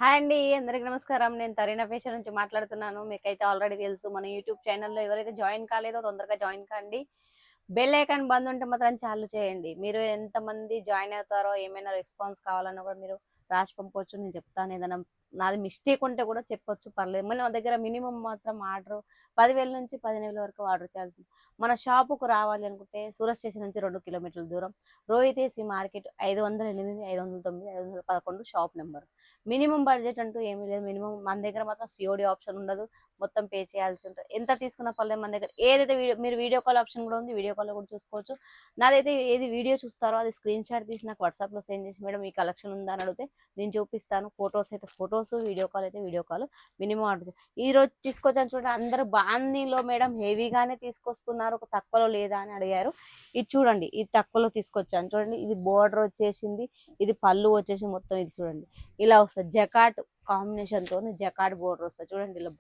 Hi అండి, అందరికి నమస్కారం. నేను తరీనా ఫేషన్ నుంచి మాట్లాడుతున్నాను. మీకైతే ఆల్రెడీ తెలుసు, మన యూట్యూబ్ ఛానల్లో ఎవరైతే జాయిన్ కాలేదో తొందరగా జాయిన్ కండి. బెల్ ఐకాన్ బంద్ ఉంటే మాత్రం చాలు చేయండి. మీరు ఎంతమంది జాయిన్ అవుతారో, ఏమైనా రెస్పాన్స్ కావాలన్నా కూడా మీరు రాసి పంపవచ్చు. నేను చెప్తాను. ఏదైనా నాది మిస్టేక్ ఉంటే కూడా చెప్పొచ్చు, పర్లేదు. మన దగ్గర మినిమం మాత్రం ఆర్డర్ 10,000 నుంచి 15,000 వరకు ఆర్డర్ చేయాల్సి. మన షాపుకు రావాలి అనుకుంటే సూరత్ స్టేషన్ నుంచి 2 కిలోమీటర్ల దూరం, రోహితేసి market, 508, 509, 511 shop number. Minimum budget అంటూ ఏమీ లేదు. మినిమం మన దగ్గర మాత్రం సిఓడి ఆప్షన్ ఉండదు, మొత్తం పే చేయాల్సి ఉంటుంది. ఎంత తీసుకున్న పర్లేదు మన దగ్గర. ఏదైతే మీరు వీడియో కాల్ ఆప్షన్ కూడా ఉంది, వీడియో కాల్ కూడా చూసుకోవచ్చు. నాదైతే ఏది వీడియో చూస్తారో అది స్క్రీన్ షాట్ తీసి నాకు వాట్సాప్లో సెండ్ చేసి, మేడం ఈ కలెక్షన్ ఉందా అని అడిగితే నేను చూపిస్తాను. ఫొటోస్ అయితే ఫొటోస్, వీడియో కాల్ అయితే వీడియో కాల్. మినిమం ఆర్డర్ ఈ రోజు తీసుకొచ్చాను చూడండి. అందరూ బాందీలో మేడం హెవీగానే తీసుకొస్తున్నారు, తక్కువలో లేదా అని అడిగారు. ఇది చూడండి, ఇది తక్కువలో తీసుకొచ్చాను చూడండి. ఇది బోర్డర్ వచ్చేసింది, ఇది పళ్ళు వచ్చేసి మొత్తం ఇది చూడండి ఇలా వస్తుంది. జకాట్ కాంబినేషన్ తో జకాట్ బోర్డర్ వస్తుంది చూడండి. ఇలా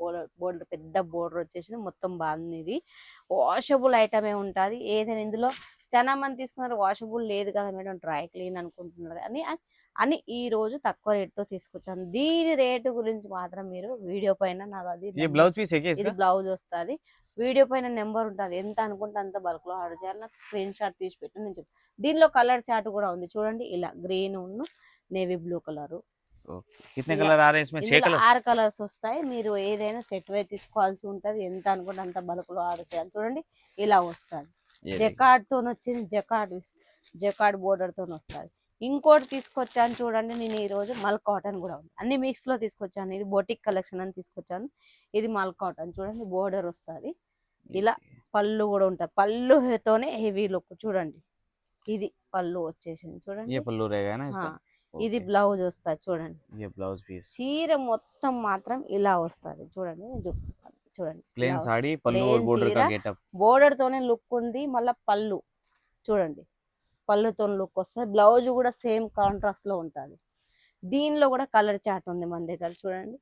బోర్డర్ పెద్ద బోర్డర్ వచ్చేసింది, మొత్తం బాగుంది. ఇది వాషబుల్ ఐటమే ఉంటుంది. ఏదైనా ఇందులో చాలా మంది తీసుకున్నారు, వాషబుల్ లేదు కదా మేడం, డ్రై క్లీన్ అనుకుంటున్నారు అని ఈ రోజు తక్కువ రేటుతో తీసుకొచ్చాను. దీని రేటు గురించి మాత్రం మీరు వీడియో పైన నాకు అది ఇది బ్లౌజ్ వస్తుంది, వీడియో పైన నెంబర్ ఉంటుంది. ఎంత అనుకుంటే అంత బల్క్ లో ఆర్డర్ చేయాలి. నాకు స్క్రీన్ షాట్ తీసి పెట్టి నేను చెప్తాను. దీనిలో కలర్ చార్ట్ కూడా ఉంది చూడండి. ఇలా green navy blue colour, colour 6 colours వస్తాయి. మీరు ఏదైనా సెట్ వై తీసుకోవాల్సి ఉంటది. ఎంత అనుకుంటే అంత బల్క్ లో ఆర్డర్ చేయాలి. చూడండి ఇలా వస్తుంది. జకార్డ్ తో వచ్చింది, జకార్డ్ బోర్డర్ తో వస్తుంది. ఇంకోటి తీసుకొచ్చాను చూడండి. నేను ఈ రోజు మల్ కాటన్ కూడా ఉంది, అన్ని మిక్స్ లో తీసుకొచ్చాను. ఇది బోటిక్ కలెక్షన్ అని తీసుకొచ్చాను. ఇది మల్ కాటన్ చూడండి, బోర్డర్ వస్తుంది. ఇలా పళ్ళు కూడా ఉంటుంది, పళ్ళుతోనే హెవీ లుక్ చూడండి. ఇది పళ్ళు వచ్చేసింది చూడండి. ఇది బ్లౌజ్ వస్తుంది చూడండి. చీర మొత్తం మాత్రం ఇలా వస్తుంది చూడండి. నేను చూపిస్తాను చూడండి. బోర్డర్ తోనే లుక్ ఉంది, మళ్ళీ పళ్ళు చూడండి, పళ్ళుతో లుక్ వస్తుంది. బ్లౌజ్ కూడా సేమ్ కాంట్రాస్ట్ లో ఉంటుంది. దీనిలో కూడా కలర్ చార్ట్ ఉంది మన దగ్గర చూడండి.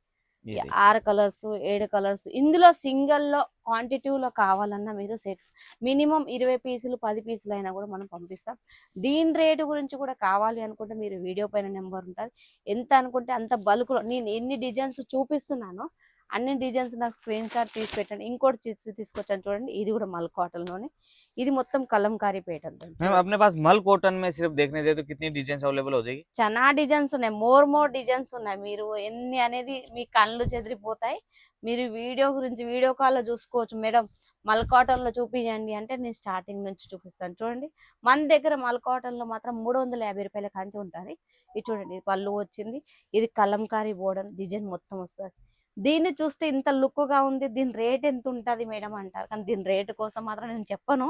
6 కలర్స్ 7 కలర్స్. ఇందులో సింగిల్ లో క్వాంటిటీలో కావాలన్నా మీరు సెట్ మినిమం 20 పీసులు 10 పీసులు అయినా కూడా మనం పంపిస్తాం. దీని రేటు గురించి కూడా కావాలి అనుకుంటే మీరు వీడియో పైన నెంబర్ ఉంటుంది. ఎంత అనుకుంటే అంత బల్క్ లో నేను ఎన్ని డిజైన్స్ చూపిస్తున్నానో అన్ని డిజైన్స్ నాకు స్క్రీన్ షాట్ తీసి పెట్టండి. ఇంకోటి తీసుకొచ్చాను చూడండి. ఇది కూడా మల్ కాటన్ లోనే, ఇది మొత్తం కలంకారీ పేటర్న్. अपने पास मल कॉटन में सिर्फ देखने दे तो कितनी डिजाइन अवेलेबल हो जाएगी? చాలా డిజైన్స్ ఉన్నాయి, మోర్ డిజైన్స్ ఉన్నాయి. మీరు ఎన్ని అనేది మీ కళ్ళు చెదిరిపోతాయి. మీరు వీడియో కాల్ లో చూసుకోవచ్చు. మేడం మల్ కాటన్ లో చూపించండి అంటే నేను స్టార్టింగ్ నుంచి చూపిస్తాను చూడండి. మన దగ్గర మల్ కాటన్ లో మాత్రం 350 రూపాయల కంచి ఉంటుంది. ఇది చూడండి, ఇది పళ్ళు వచ్చింది. ఇది కలంకారీ బోర్డర్ డిజైన్ మొత్తం వస్తుంది. దీన్ని చూస్తే ఇంత లుక్ గా ఉంది, దీని రేట్ ఎంత ఉంటుంది మేడం అంటారు. కానీ దీని రేటు కోసం మాత్రం నేను చెప్పను.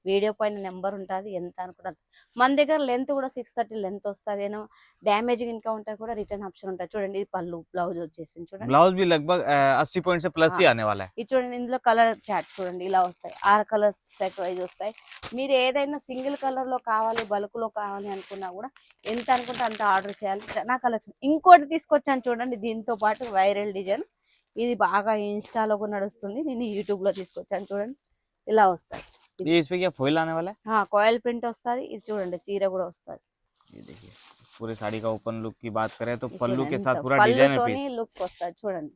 వీడియో పైన నెంబర్ ఉంటుంది, ఎంత అనుకుంటారు. మన దగ్గర లెంత్ కూడా 630 లెంత్ వస్తుంది. ఏమో డ్యామేజ్ ఇంకా ఉంటే కూడా రిటర్న్ ఆప్షన్ ఉంటుంది చూడండి. ఇది పళ్ళు, బ్లౌజ్ వచ్చేసింది చూడండి. ब्लाउज भी लगभग 80 पॉइंट से प्लस ही आने वाला है. ఇది చూడండి. ఇందులో కలర్ చార్ట్ చూడండి ఇలా వస్తాయి. 6 కలర్స్ సెట్ వైజ్ వస్తాయి. మీరు ఏదైనా సింగిల్ కలర్ లో కావాలి, బల్క్ లో కావాలి అనుకున్నా కూడా ఎంత అనుకుంటే అంత ఆర్డర్ చేయాలి. నా కలెక్షన్ ఇంకోటి తీసుకొచ్చాను చూడండి. దీంతో పాటు వైరల్ డిజైన్, ఇది బాగా ఇన్స్టాలో కూడా నడుస్తుంది. నేను యూట్యూబ్ లో తీసుకొచ్చాను చూడండి. ఇలా వస్తాయి. ये इस पे क्या फॉइल आने वाला है? కాయిల్ ప్రింట్ వస్తుంది. ఇది చూడండి, చీర కూడా వస్తుంది. ये देखिए पूरे साड़ी का ओपन लुक की बात करें तो पल्लू के साथ पूरा डिजाइनर पीस లుక్ వస్తుంది చూడండి.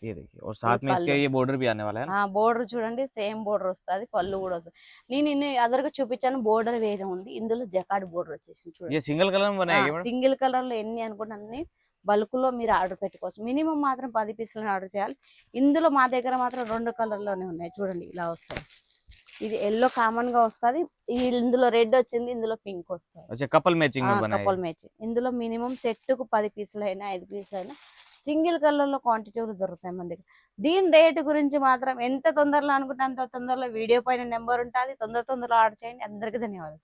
ये देखिए और साथ में इसके ये बॉर्डर भी आने वाला है ना. బోర్డర్ చూడండి, సేమ్ బోర్డర్ వస్తుంది, పళ్ళు కూడా వస్తుంది. నేను ఇన్ని అదర్గా చూపించాను, బోర్డర్ వేరే ఉంది. ఇందులో జకాడ్ బోర్డర్ వచ్చేసి చూడండి. ये सिंगल कलर में बनाएगी मैडम? సింగిల్ కలర్ లో ఎన్ని అనుకుంటే అన్ని బల్క్ లో మీరు ఆర్డర్ పెట్టుకోవచ్చు. మినిమం మాత్రం 10 పీసులను ఆర్డర్ చేయాలి. ఇందులో మా దగ్గర మాత్రం 2 కలర్ లోనే ఉన్నాయి చూడండి. ఇలా వస్తాయి. ఇది ఎల్లో కామన్ గా వస్తుంది. ఇందులో రెడ్ వచ్చింది, ఇందులో పింక్ వస్తుంది. Couple matching couple matching. ఇందులో మినిమం సెట్ కు 10 పీసులు అయినా 5 పీసులు అయినా సింగిల్ కలర్ లో క్వాంటిటీలు దొరుకుతాయి మన దగ్గర. దీని రేటు గురించి మాత్రం ఎంత తొందరలో అనుకుంటే అంత తొందరలో వీడియో పైన నెంబర్ ఉంటుంది. తొందరలో ఆర్డర్ చేయండి. అందరికీ ధన్యవాదాలు.